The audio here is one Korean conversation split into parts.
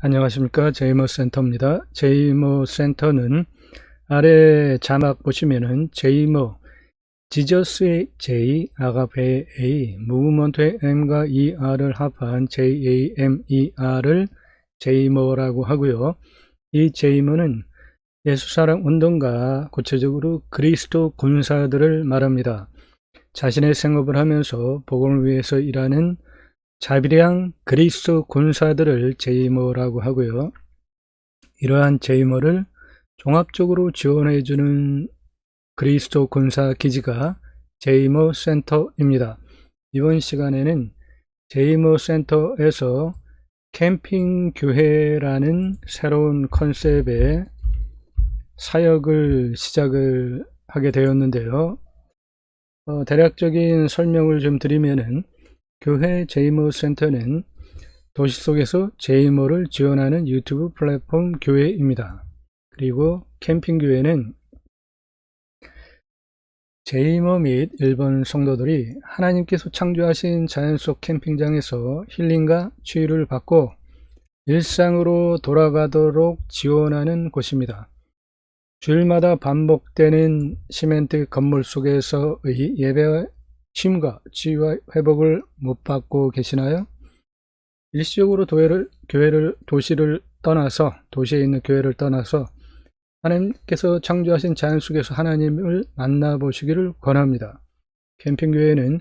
안녕하십니까. 제이모 센터입니다. 제이모 센터는 아래 자막 보시면은 제이모, 지저스의 J, 아가페의 A, 무브먼트의 M과 ER을 합한 JAMER을 제이모라고 하고요. 이 제이모는 예수사랑 운동가, 구체적으로 그리스도 군사들을 말합니다. 자신의 생업을 하면서 복음을 위해서 일하는 자비량 그리스도 군사들을 제이모라고 하고요. 이러한 제이모를 종합적으로 지원해주는 그리스도 군사 기지가 제이모 센터입니다. 이번 시간에는 제이모 센터에서 캠핑 교회라는 새로운 컨셉의 사역을 시작을 하게 되었는데요. 대략적인 설명을 좀 드리면은 교회 제이모 센터는 도시 속에서 제이모를 지원하는 유튜브 플랫폼 교회입니다. 그리고 캠핑 교회는 제이모 및 일본 성도들이 하나님께서 창조하신 자연 속 캠핑장에서 힐링과 치유를 받고 일상으로 돌아가도록 지원하는 곳입니다. 주일마다 반복되는 시멘트 건물 속에서의 예배와 쉼과 치유와 회복을 못 받고 계시나요? 일시적으로 도시에 있는 교회를 떠나서 하나님께서 창조하신 자연 속에서 하나님을 만나보시기를 권합니다. 캠핑교회는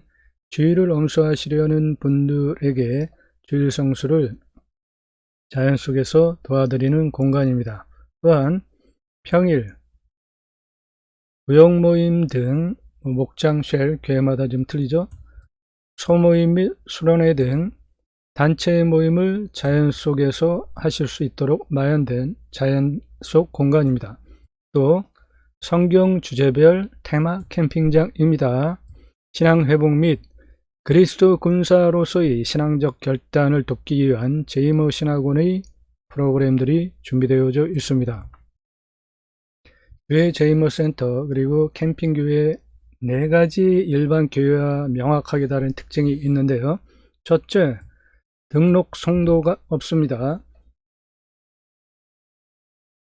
주일을 엄수하시려는 분들에게 주일 성수를 자연 속에서 도와드리는 공간입니다. 또한 평일, 무용모임 등 목장, 쉘, 교회마다 좀 틀리죠. 소모임 및 수련회 등 단체 모임을 자연 속에서 하실 수 있도록 마련된 자연 속 공간입니다. 또 성경 주제별 테마 캠핑장입니다. 신앙 회복 및 그리스도 군사로서의 신앙적 결단을 돕기 위한 제이모 신학원의 프로그램들이 준비되어져 있습니다. 교회 제이모 센터 그리고 캠핑 교회 4가지 일반 교회와 명확하게 다른 특징이 있는데요. 첫째, 등록 성도가 없습니다.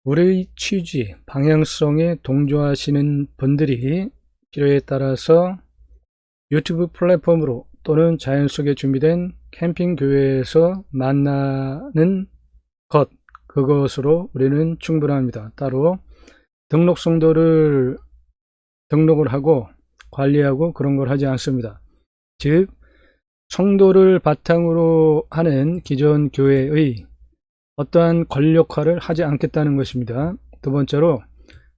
우리의 취지, 방향성에 동조하시는 분들이 필요에 따라서 유튜브 플랫폼으로 또는 자연 속에 준비된 캠핑 교회에서 만나는 것, 그것으로 우리는 충분합니다. 따로 등록 성도를 등록을 하고 관리하고 그런 걸 하지 않습니다. 즉 성도를 바탕으로 하는 기존 교회의 어떠한 권력화를 하지 않겠다는 것입니다. 두 번째로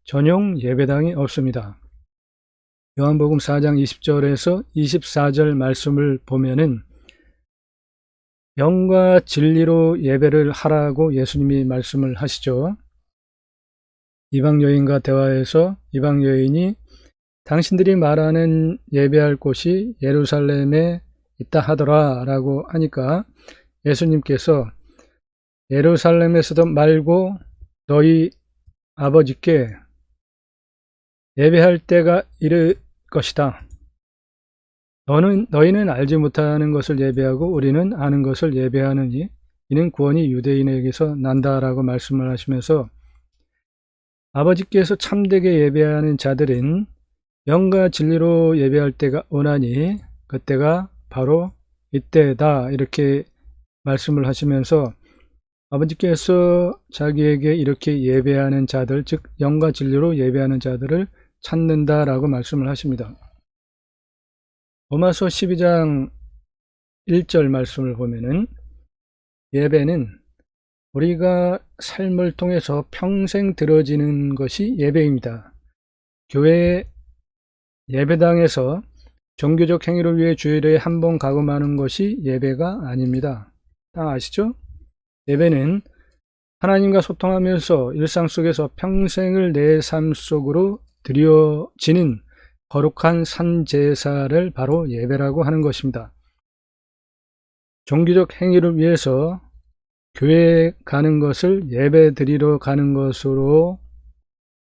전용 예배당이 없습니다. 요한복음 4장 20절에서 24절 말씀을 보면은 영과 진리로 예배를 하라고 예수님이 말씀을 하시죠. 이방 여인과 대화에서 이방 여인이 당신들이 말하는 예배할 곳이 예루살렘에 있다 하더라 라고 하니까 예수님께서 예루살렘에서도 말고 너희 아버지께 예배할 때가 이를 것이다. 너희는 알지 못하는 것을 예배하고 우리는 아는 것을 예배하느니 이는 구원이 유대인에게서 난다라고 말씀을 하시면서 아버지께서 참되게 예배하는 자들은 영과 진리로 예배할 때가 오나니 그때가 바로 이때다 이렇게 말씀을 하시면서 아버지께서 자기에게 이렇게 예배하는 자들, 즉 영과 진리로 예배하는 자들을 찾는다라고 말씀을 하십니다. 로마서 12장 1절 말씀을 보면은 예배는 우리가 삶을 통해서 평생 들어지는 것이 예배입니다. 교회 예배당에서 종교적 행위를 위해 주일에 한 번 가고 마는 것이 예배가 아닙니다. 다 아시죠? 예배는 하나님과 소통하면서 일상 속에서 평생을 내 삶 속으로 드려지는 거룩한 산제사를 바로 예배라고 하는 것입니다. 종교적 행위를 위해서 교회에 가는 것을 예배 드리러 가는 것으로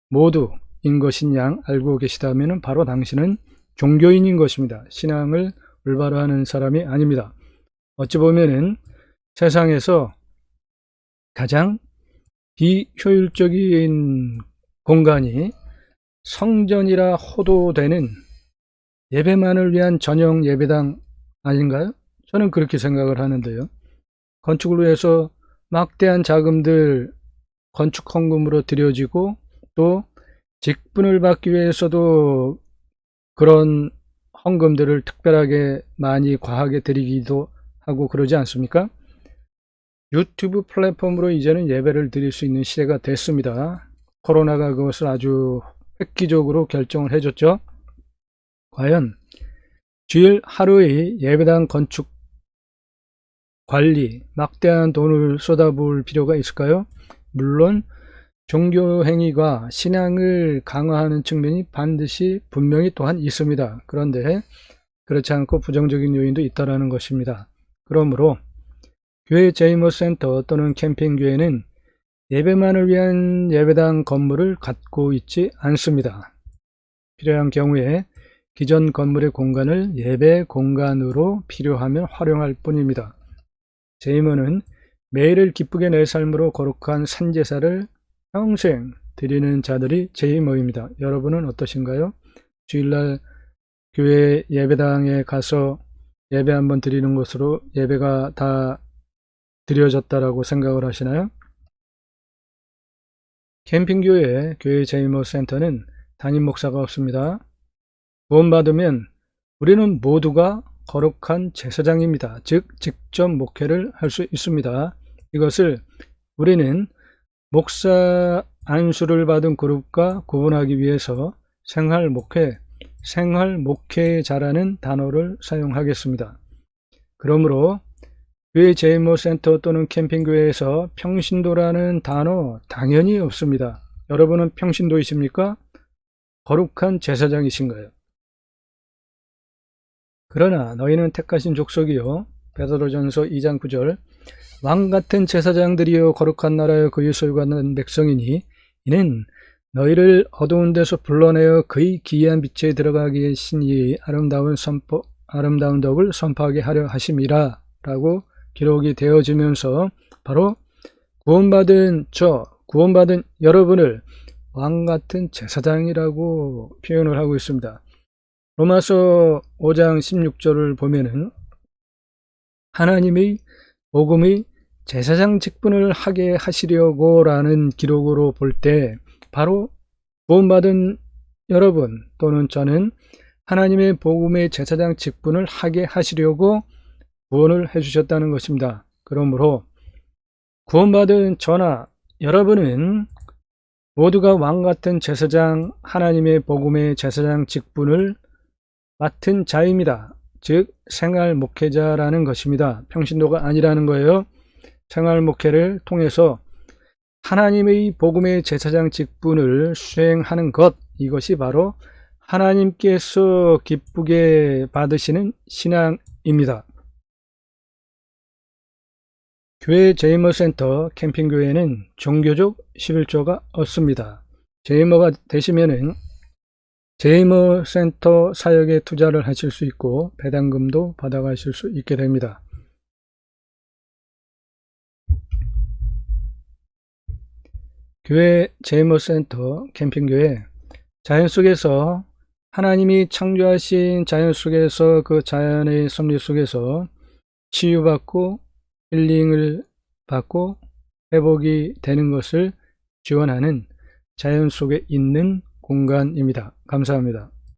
모두인 것인 양 알고 계시다면 바로 당신은 종교인인 것입니다. 신앙을 올바로 하는 사람이 아닙니다. 어찌 보면은 세상에서 가장 비효율적인 공간이 성전이라 호도되는 예배만을 위한 전용 예배당 아닌가요? 저는 그렇게 생각을 하는데요. 건축을 위해서 막대한 자금들 건축 헌금으로 들여지고 또 직분을 받기 위해서도 그런 헌금들을 특별하게 많이 과하게 드리기도 하고 그러지 않습니까? 유튜브 플랫폼으로 이제는 예배를 드릴 수 있는 시대가 됐습니다. 코로나가 그것을 아주 획기적으로 결정을 해줬죠. 과연 주일 하루의 예배당 건축 관리 막대한 돈을 쏟아부을 필요가 있을까요? 물론 종교 행위가 신앙을 강화하는 측면이 반드시 분명히 또한 있습니다. 그런데 그렇지 않고 부정적인 요인도 있다는 것입니다. 그러므로 교회 제이모센터 또는 캠핑교회는 예배만을 위한 예배당 건물을 갖고 있지 않습니다. 필요한 경우에 기존 건물의 공간을 예배 공간으로 필요하면 활용할 뿐입니다. 제이모는 매일을 기쁘게 내 삶으로 거룩한 산제사를 평생 드리는 자들이 제이모입니다. 여러분은 어떠신가요? 주일날 교회 예배당에 가서 예배 한번 드리는 것으로 예배가 다 드려졌다라고 생각을 하시나요? 캠핑교회 교회 제이모 센터는 담임 목사가 없습니다. 구원받으면 우리는 모두가 거룩한 제사장입니다. 즉 직접 목회를 할 수 있습니다. 이것을 우리는 목사 안수를 받은 그룹과 구분하기 위해서 생활목회자라는 단어를 사용하겠습니다. 그러므로 교회 제이모 센터 또는 캠핑교회에서 평신도라는 단어 당연히 없습니다. 여러분은 평신도이십니까? 거룩한 제사장이신가요? 그러나 너희는 택하신 족속이요 베드로전서 2장 9절 왕같은 제사장들이요 거룩한 나라여 그의 소유가 난 백성이니 이는 너희를 어두운 데서 불러내어 그의 기이한 빛에 들어가게 하신 이의 아름다운 덕을 선포하게 하려 하심이라 라고 기록이 되어지면서 바로 구원받은 여러분을 왕같은 제사장이라고 표현을 하고 있습니다. 로마서 5장 16절을 보면은 하나님의 복음의 제사장 직분을 하게 하시려고 라는 기록으로 볼 때 바로 구원받은 여러분 또는 저는 하나님의 복음의 제사장 직분을 하게 하시려고 구원을 해주셨다는 것입니다. 그러므로 구원받은 저나 여러분은 모두가 왕같은 제사장 하나님의 복음의 제사장 직분을 맡은 자입니다. 즉 생활 목회자라는 것입니다. 평신도가 아니라는 거예요. 생활 목회를 통해서 하나님의 복음의 제사장 직분을 수행하는 것, 이것이 바로 하나님께서 기쁘게 받으시는 신앙입니다. 교회 제이모센터 캠핑교회는 종교적 11조가 없습니다. 제이모가 되시면은 제이모센터 사역에 투자를 하실 수 있고 배당금도 받아가실 수 있게 됩니다. 교회 제이모센터 캠핑교회 자연 속에서 하나님이 창조하신 자연 속에서 그 자연의 섭리 속에서 치유받고 힐링을 받고 회복이 되는 것을 지원하는 자연 속에 있는 공간입니다. 감사합니다.